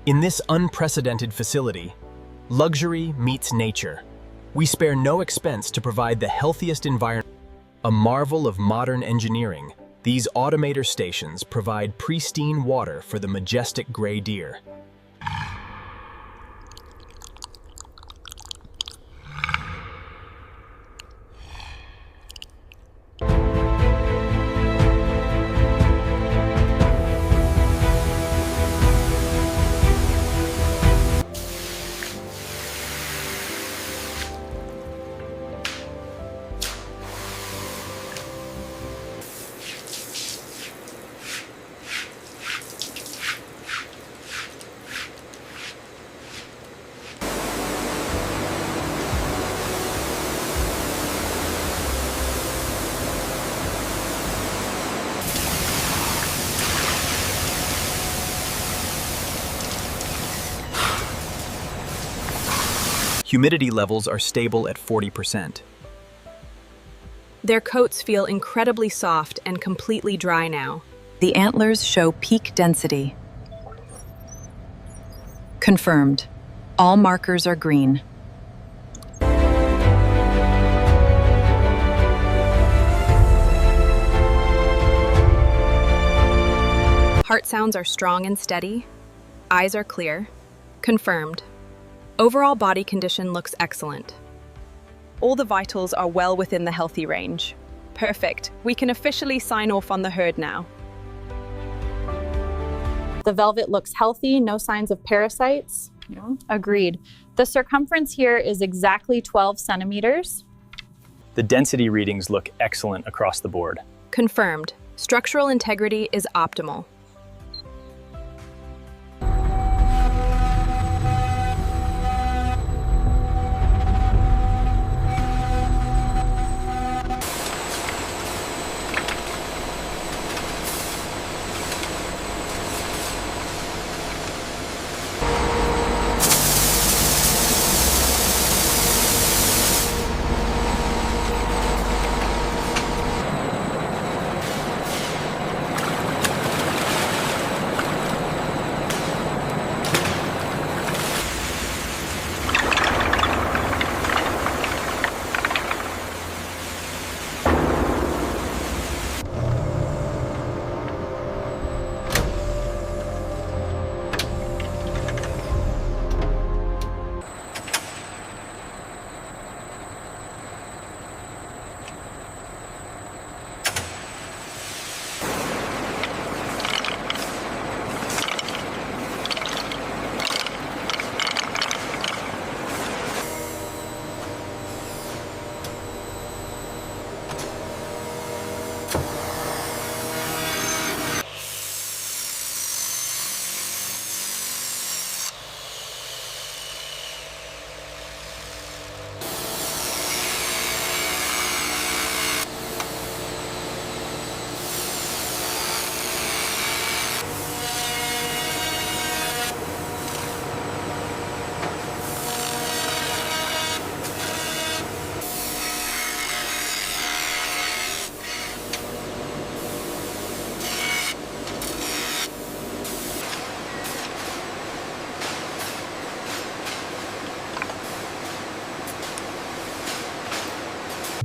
In this unprecedented facility, luxury meets nature. We spare no expense to provide the healthiest environment. A marvel of modern engineering, these automator stations provide pristine water for the majestic gray deer. Humidity levels are stable at 40%. Their coats feel incredibly soft and completely dry now. The antlers show peak density. Confirmed. All markers are green. Heart sounds are strong and steady. Eyes are clear. Confirmed. Overall body condition looks excellent. All the vitals are well within the healthy range. Perfect. We can officially sign off on the herd now. The velvet looks healthy, no signs of parasites. Yeah. Agreed. The circumference here is exactly 12 centimeters. The density readings look excellent across the board. Confirmed. Structural integrity is optimal.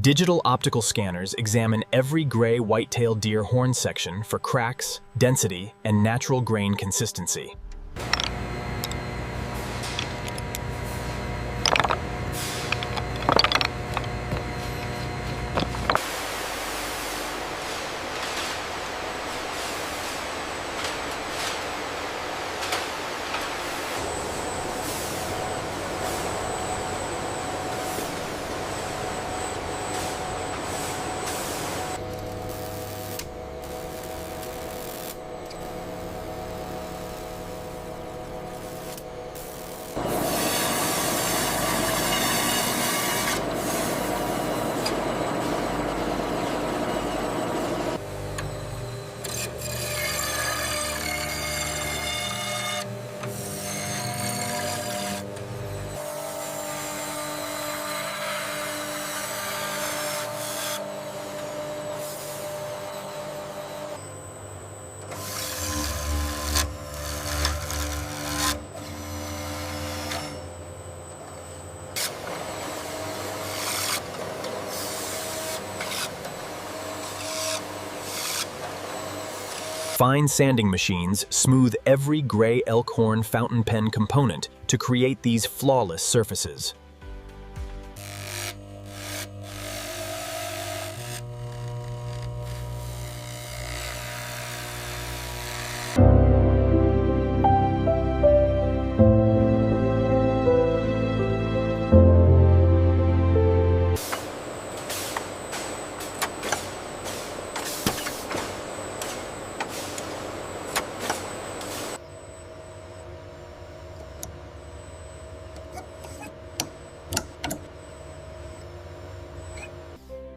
Digital optical scanners examine every gray white-tailed deer horn section for cracks, density, and natural grain consistency. Fine sanding machines smooth every gray elkhorn fountain pen component to create these flawless surfaces.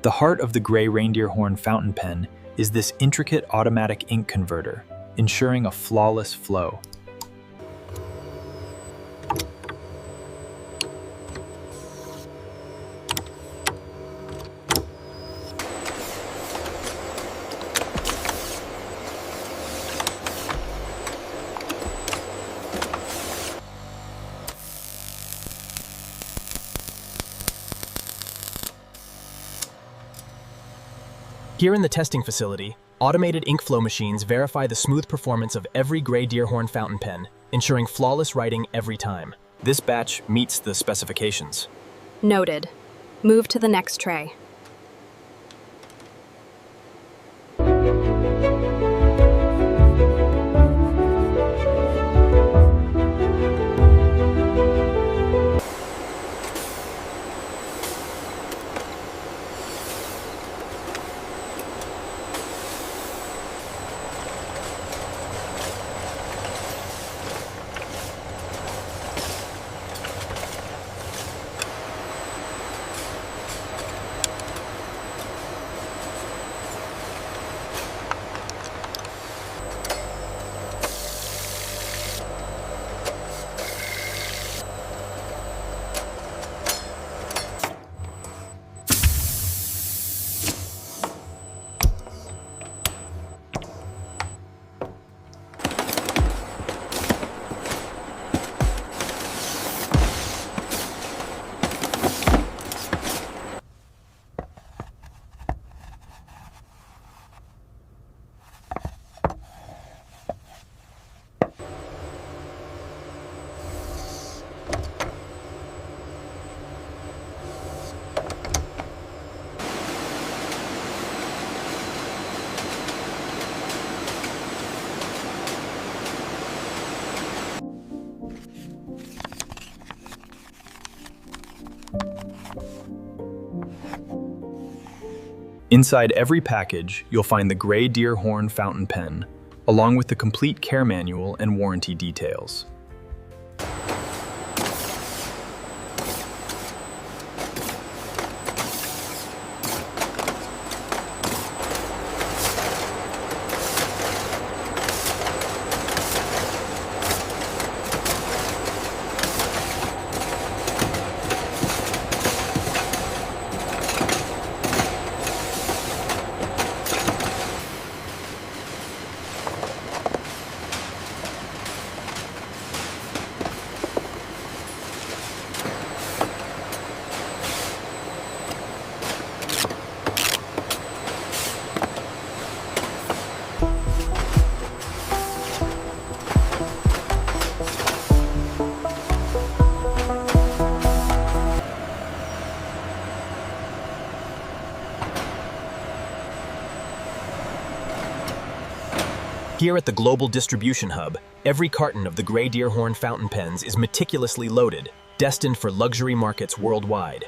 The heart of the gray reindeer horn fountain pen is this intricate automatic ink converter, ensuring a flawless flow. Here in the testing facility, automated ink flow machines verify the smooth performance of every gray deerhorn fountain pen, ensuring flawless writing every time. This batch meets the specifications. Noted. Move to the next tray. Inside every package, you'll find the gray deer horn fountain pen, along with the complete care manual and warranty details. Here at the Global Distribution Hub, every carton of the gray deerhorn fountain pens is meticulously loaded, destined for luxury markets worldwide.